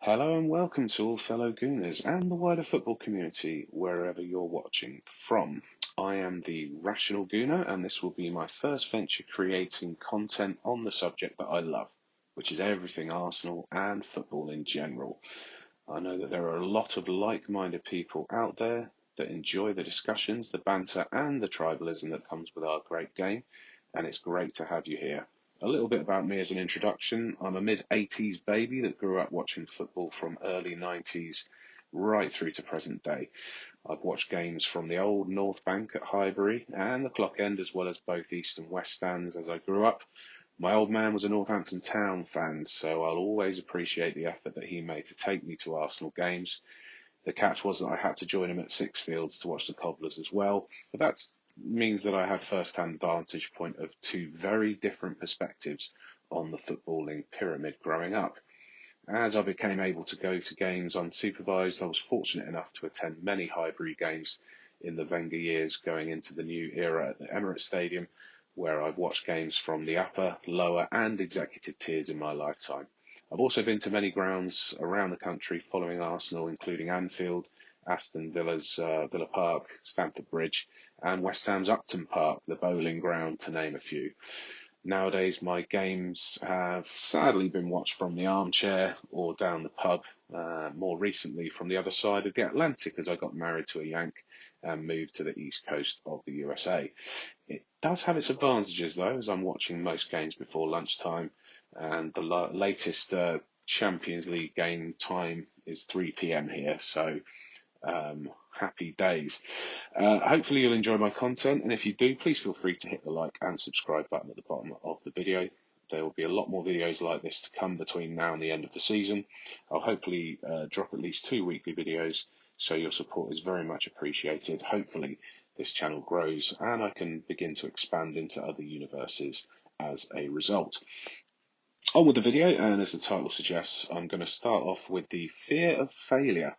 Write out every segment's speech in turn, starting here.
Hello and welcome to all fellow Gooners and the wider football community, wherever you're watching from. I am the Rational Gooner, and this will be my first venture creating content on the subject that I love, which is everything Arsenal and football in general. I know that there are a lot of like-minded people out there that enjoy the discussions, the banter, and the tribalism that comes with our great game, and it's great to have you here. A little bit about me as an introduction. I'm a mid-80s baby that grew up watching football from early 90s right through to present day. I've watched games from the old North Bank at Highbury and the Clock End, as well as both East and West stands as I grew up. My old man was a Northampton Town fan, so I'll always appreciate the effort that he made to take me to Arsenal games. The catch was that I had to join him at Sixfields to watch the Cobblers as well, but that means that I have first-hand vantage point of two very different perspectives on the footballing pyramid growing up. As I became able to go to games unsupervised, I was fortunate enough to attend many Highbury games in the Wenger years going into the new era at the Emirates Stadium, where I've watched games from the upper, lower and executive tiers in my lifetime. I've also been to many grounds around the country following Arsenal, including Anfield, Aston Villa's Villa Park, Stamford Bridge, and West Ham's Upton Park, the bowling ground, to name a few. Nowadays, my games have sadly been watched from the armchair or down the pub, more recently from the other side of the Atlantic as I got married to a Yank and moved to the east coast of the USA. It does have its advantages, though, as I'm watching most games before lunchtime, and the latest Champions League game time is 3 p.m. here, so happy days. Hopefully you'll enjoy my content, and if you do, please feel free to hit the like and subscribe button at the bottom of the video. There will be a lot more videos like this to come between now and the end of the season. I'll hopefully drop at least 2 weekly videos, so your support is very much appreciated. Hopefully this channel grows and I can begin to expand into other universes as a result. On with the video, and as the title suggests, I'm going to start off with the fear of failure.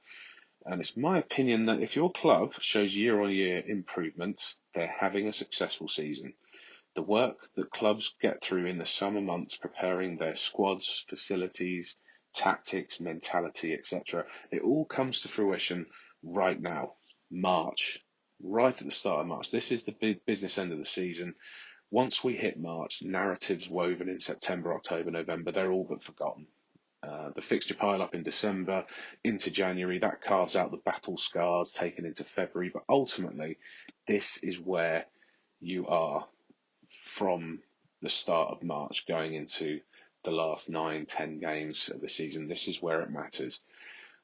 And it's my opinion that if your club shows year-on-year improvement, they're having a successful season. The work that clubs get through in the summer months preparing their squads, facilities, tactics, mentality, etc., it all comes to fruition right now, March, right at the start of March. This is the big business end of the season. Once we hit March, narratives woven in September, October, November, they're all but forgotten. The fixture pile up in December into January, that carves out the battle scars taken into February. But ultimately, this is where you are from the start of March going into the last 9-10 games of the season. This is where it matters.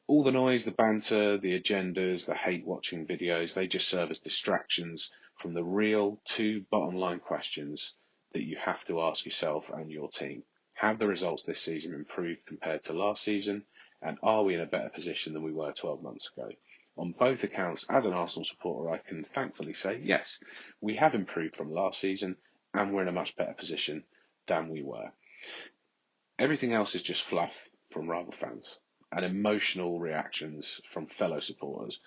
All the noise, the banter, the agendas, the hate watching videos, they just serve as distractions from the real two bottom line questions that you have to ask yourself and your team. Have the results this season improved compared to last season? And are we in a better position than we were 12 months ago? On both accounts, as an Arsenal supporter, I can thankfully say, yes, we have improved from last season and we're in a much better position than we were. Everything else is just fluff from rival fans and emotional reactions from fellow supporters.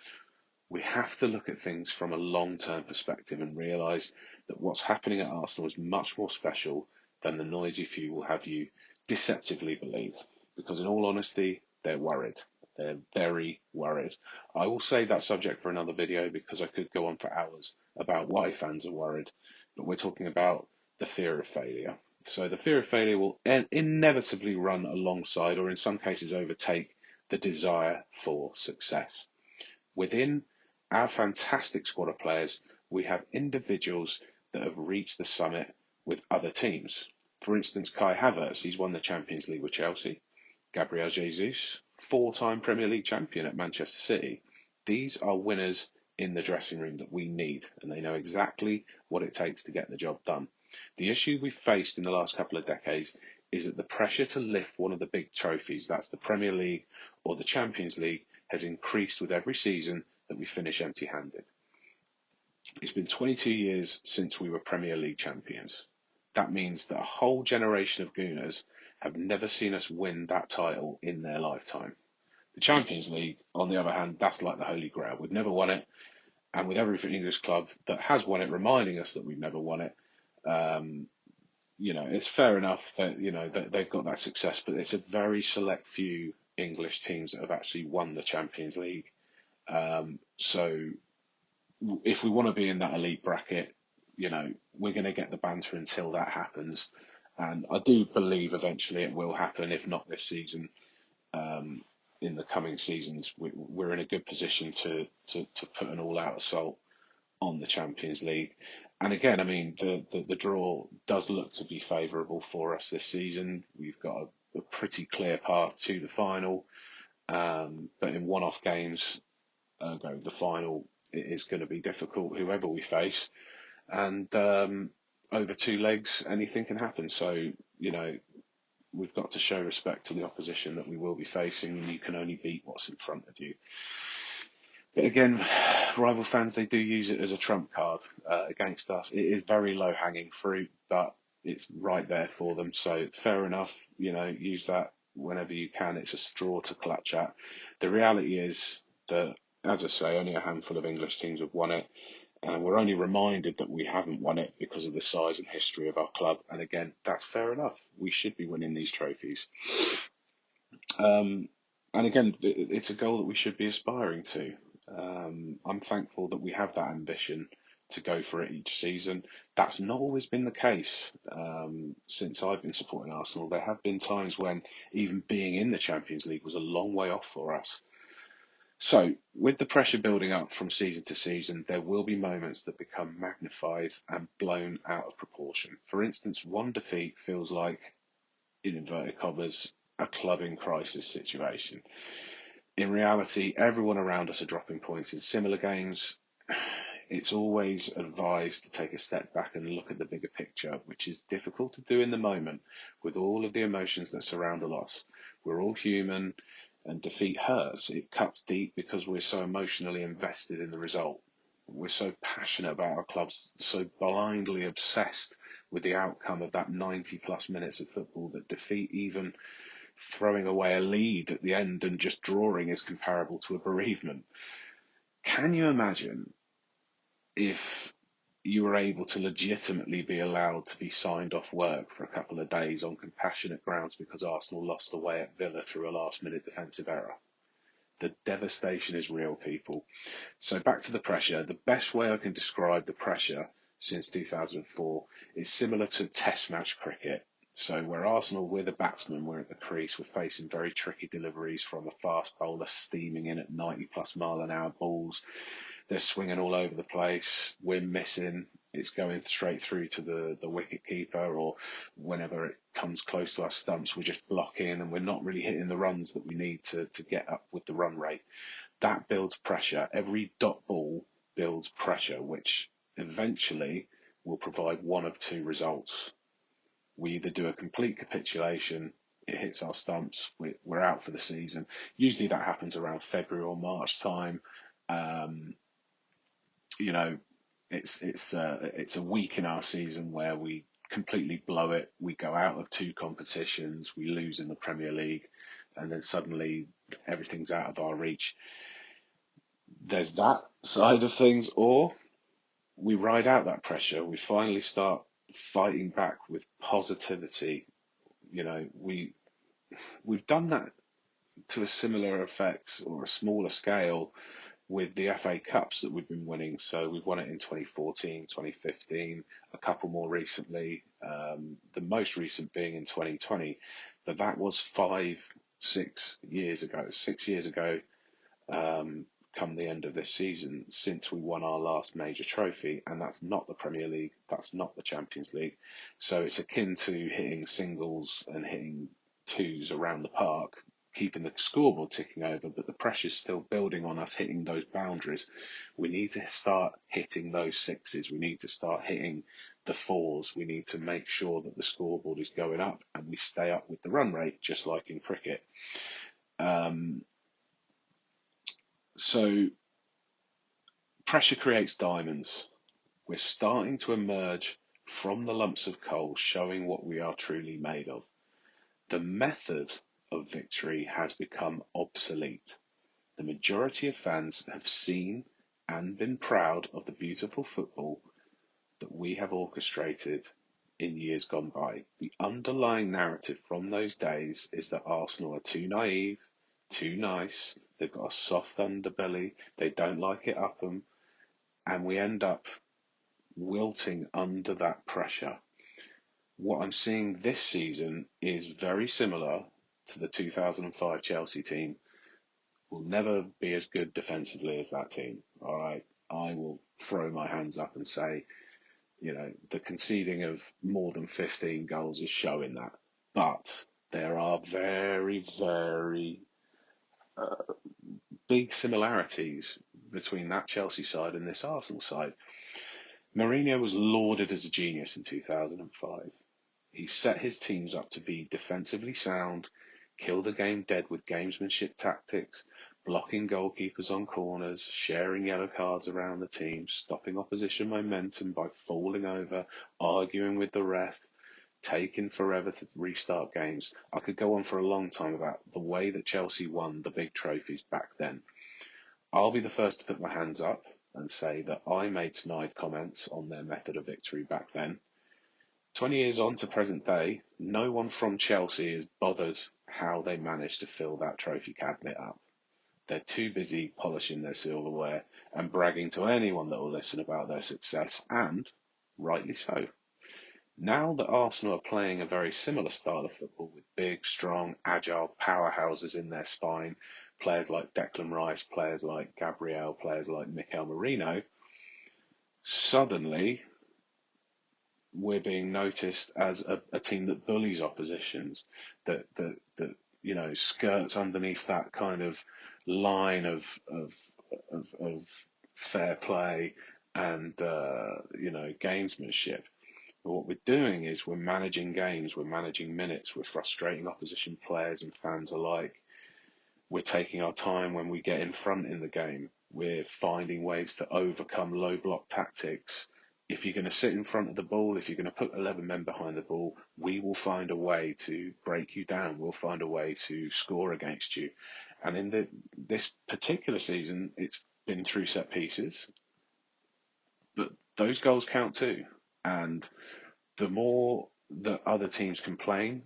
We have to look at things from a long-term perspective and realise that what's happening at Arsenal is much more special than the noisy few will have you deceptively believe. Because in all honesty, they're worried. They're very worried. I will save that subject for another video because I could go on for hours about why fans are worried. But we're talking about the fear of failure. So the fear of failure will inevitably run alongside, or in some cases overtake, the desire for success. Within our fantastic squad of players, we have individuals that have reached the summit with other teams. For instance, Kai Havertz, he's won the Champions League with Chelsea. Gabriel Jesus, 4-time Premier League champion at Manchester City. These are winners in the dressing room that we need, and they know exactly what it takes to get the job done. The issue we've faced in the last couple of decades is that the pressure to lift one of the big trophies, that's the Premier League or the Champions League, has increased with every season that we finish empty-handed. It's been 22 years since we were Premier League champions. That means that a whole generation of Gooners have never seen us win that title in their lifetime. The Champions League, on the other hand, that's like the Holy Grail. We've never won it, and with every English club that has won it reminding us that we've never won it, it's fair enough that that they've got that success, but it's a very select few English teams that have actually won the Champions League. So if we want to be in that elite bracket, we're going to get the banter until that happens. And I do believe eventually it will happen, if not this season. In the coming seasons, we're in a good position to put an all-out assault on the Champions League. And again, I mean, the draw does look to be favourable for us this season. We've got a pretty clear path to the final, but in one-off games, the final, it is going to be difficult, whoever we face. And over two legs, anything can happen. So, we've got to show respect to the opposition that we will be facing, and you can only beat what's in front of you. But again, rival fans, they do use it as a trump card against us. It is very low-hanging fruit, but it's right there for them. So fair enough, use that whenever you can. It's a straw to clutch at. The reality is that, as I say, only a handful of English teams have won it. And we're only reminded that we haven't won it because of the size and history of our club. And again, that's fair enough. We should be winning these trophies. And again, it's a goal that we should be aspiring to. I'm thankful that we have that ambition to go for it each season. That's not always been the case since I've been supporting Arsenal. There have been times when even being in the Champions League was a long way off for us. So, with the pressure building up from season to season, there will be moments that become magnified and blown out of proportion. For instance, one defeat feels like, in inverted commas, a club in crisis situation. In reality, everyone around us are dropping points in similar games. It's always advised to take a step back and look at the bigger picture, which is difficult to do in the moment with all of the emotions that surround a loss. We're all human, and defeat hurts. It cuts deep because we're so emotionally invested in the result. We're so passionate about our clubs, so blindly obsessed with the outcome of that 90 plus minutes of football that defeat, even throwing away a lead at the end and just drawing, is comparable to a bereavement. Can you imagine if you were able to legitimately be allowed to be signed off work for a couple of days on compassionate grounds because Arsenal lost away at Villa through a last-minute defensive error? The devastation is real, people. So back to the pressure. The best way I can describe the pressure since 2004 is similar to test match cricket. So where Arsenal, we're the batsmen, we're at the crease, we're facing very tricky deliveries from a fast bowler steaming in at 90 plus mile an hour balls. They're swinging all over the place. We're missing. It's going straight through to the wicket keeper, or whenever it comes close to our stumps, we're just blocking and we're not really hitting the runs that we need to get up with the run rate. That builds pressure. Every dot ball builds pressure, which eventually will provide one of two results. We either do a complete capitulation, it hits our stumps, we're out for the season. Usually that happens around February or March time. It's a week in our season where we completely blow it. We go out of two competitions, we lose in the Premier League, and then suddenly everything's out of our reach. There's that side of things, or we ride out that pressure. We finally start fighting back with positivity. We've done that to a similar effect or a smaller scale with the FA Cups that we've been winning. So we've won it in 2014, 2015, a couple more recently, the most recent being in 2020. But that was 6 years ago, come the end of this season, since we won our last major trophy. And that's not the Premier League, that's not the Champions League. So it's akin to hitting singles and hitting twos around the park, keeping the scoreboard ticking over, but the pressure's still building on us hitting those boundaries. We need to start hitting those sixes. We need to start hitting the fours. We need to make sure that the scoreboard is going up and we stay up with the run rate, just like in cricket. So pressure creates diamonds. We're starting to emerge from the lumps of coal, showing what we are truly made of. The method of victory has become obsolete. The majority of fans have seen and been proud of the beautiful football that we have orchestrated in years gone by. The underlying narrative from those days is that Arsenal are too naive, too nice. They've got a soft underbelly. They don't like it up them, and we end up wilting under that pressure. What I'm seeing this season is very similar to the 2005 Chelsea team. We'll never be as good defensively as that team. All right. I will throw my hands up and say, the conceding of more than 15 goals is showing that. But there are very, very big similarities between that Chelsea side and this Arsenal side. Mourinho was lauded as a genius in 2005. He set his teams up to be defensively sound, kill the game dead with gamesmanship tactics, blocking goalkeepers on corners, sharing yellow cards around the team, stopping opposition momentum by falling over, arguing with the ref, taking forever to restart games. I could go on for a long time about the way that Chelsea won the big trophies back then. I'll be the first to put my hands up and say that I made snide comments on their method of victory back then. 20 years on to present day, no one from Chelsea is bothered how they managed to fill that trophy cabinet up. They're too busy polishing their silverware and bragging to anyone that will listen about their success, and rightly so. Now that Arsenal are playing a very similar style of football with big, strong, agile powerhouses in their spine, players like Declan Rice, players like Gabriel, players like Mikel Merino, suddenly we're being noticed as a team that bullies oppositions, that skirts underneath that kind of line of fair play and gamesmanship. But what we're doing is we're managing games, we're managing minutes, we're frustrating opposition players and fans alike. We're taking our time when we get in front in the game. We're finding ways to overcome low block tactics. If you're going to sit in front of the ball, if you're going to put 11 men behind the ball, we will find a way to break you down. We'll find a way to score against you. And in this particular season, it's been through set pieces, but those goals count too. And the more that other teams complain,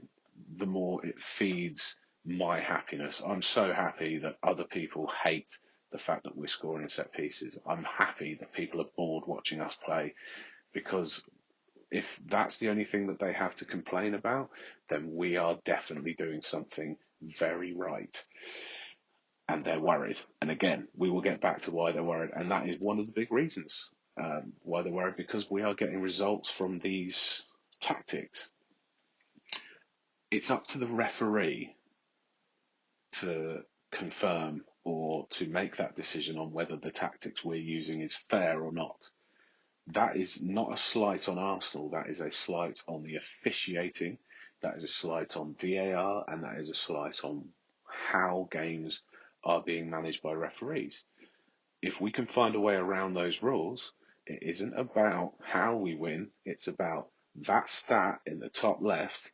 the more it feeds my happiness. I'm so happy that other people hate the fact that we're scoring set pieces. I'm happy that people are bored watching us play, because if that's the only thing that they have to complain about, then we are definitely doing something very right. And they're worried. And again, we will get back to why they're worried. And that is one of the big reasons why they're worried, because we are getting results from these tactics. It's up to the referee to confirm or to make that decision on whether the tactics we're using is fair or not. That is not a slight on Arsenal, that is a slight on the officiating, that is a slight on VAR, and that is a slight on how games are being managed by referees. If we can find a way around those rules, it isn't about how we win, it's about that stat in the top left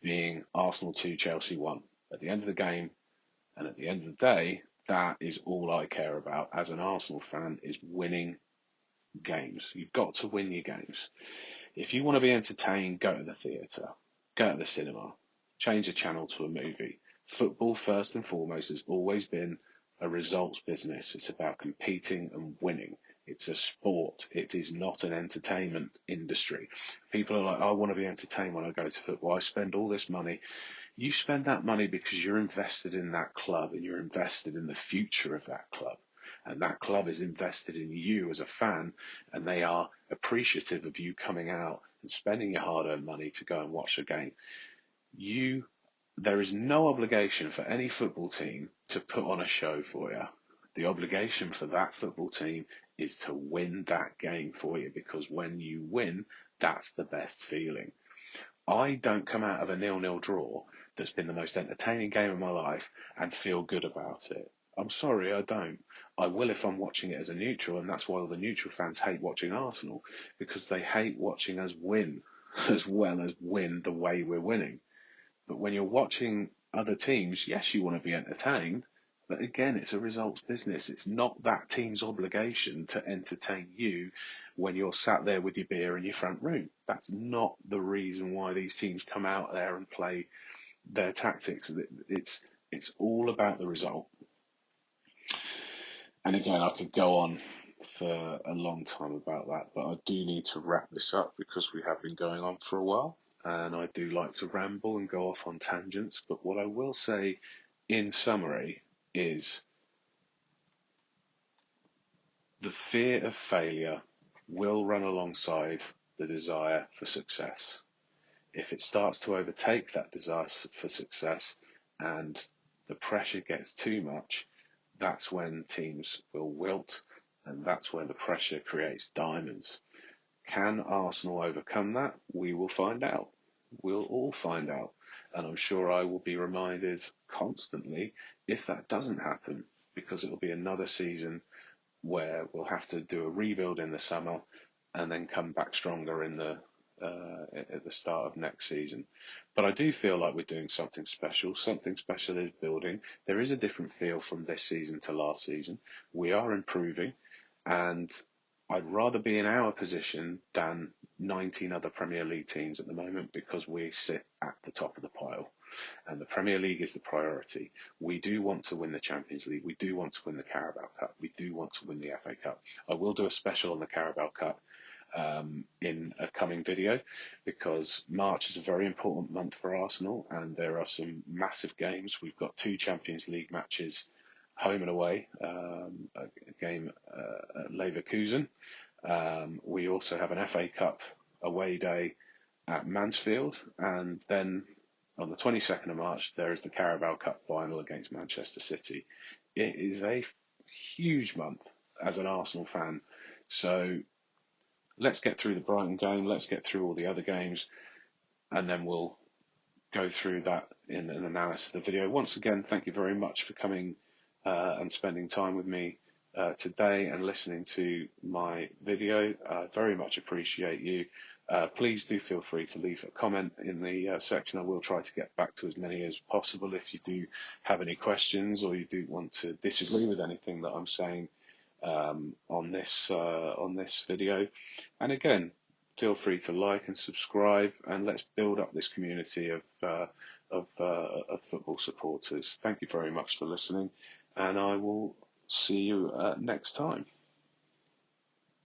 being Arsenal 2, Chelsea 1. At the end of the game, and at the end of the day, that is all I care about as an Arsenal fan, is winning games. You've got to win your games. If you want to be entertained, go to the theatre, go to the cinema, change the channel to a movie. Football, first and foremost, has always been a results business. It's about competing and winning. It's a sport. It is not an entertainment industry. People are like, I want to be entertained when I go to football. I spend all this money. You spend that money because you're invested in that club and you're invested in the future of that club. And that club is invested in you as a fan, and they are appreciative of you coming out and spending your hard-earned money to go and watch a game. There is no obligation for any football team to put on a show for you. The obligation for that football team is to win that game for you, because when you win, that's the best feeling. I don't come out of a 0-0 draw that's been the most entertaining game of my life and feel good about it. I'm sorry, I don't. I will if I'm watching it as a neutral, and that's why all the neutral fans hate watching Arsenal, because they hate watching us win as well as win the way we're winning. But when you're watching other teams, yes, you want to be entertained, but again, it's a results business. It's not that team's obligation to entertain you when you're sat there with your beer in your front room. That's not the reason why these teams come out there and play their tactics. It's It's all about the result. And again, I could go on for a long time about that, but I do need to wrap this up because we have been going on for a while, and I do like to ramble and go off on tangents. But what I will say in summary is the fear of failure will run alongside the desire for success. If it starts to overtake that desire for success and the pressure gets too much, that's when teams will wilt, and that's where the pressure creates diamonds. Can Arsenal overcome that? We will find out. We'll all find out. And I'm sure I will be reminded constantly if that doesn't happen, because it'll be another season where we'll have to do a rebuild in the summer and then come back stronger in the at the start of next season. But I do feel like we're doing something special. Something special is building. There is a different feel from this season to last season. We are improving, and I'd rather be in our position than 19 other Premier League teams at the moment, because we sit at the top of the pile and the Premier League is the priority. We do want to win the Champions League. We do want to win the Carabao Cup. We do want to win the FA Cup. I will do a special on the Carabao Cup in a coming video, because March is a very important month for Arsenal and there are some massive games. We've got 2 Champions League matches, home and away, a game at Leverkusen. We also have an FA Cup away day at Mansfield, and then on the 22nd of March, there is the Carabao Cup final against Manchester City. It is a huge month as an Arsenal fan. So let's get through the Brighton game, let's get through all the other games, and then we'll go through that in an analysis of the video. Once again, thank you very much for coming and spending time with me today and listening to my video. I very much appreciate you. Please do feel free to leave a comment in the section. I will try to get back to as many as possible. If you do have any questions or you do want to disagree with anything that I'm saying on this video, and again, feel free to like and subscribe, and let's build up this community of football supporters. Thank you very much for listening, and I will see you next time.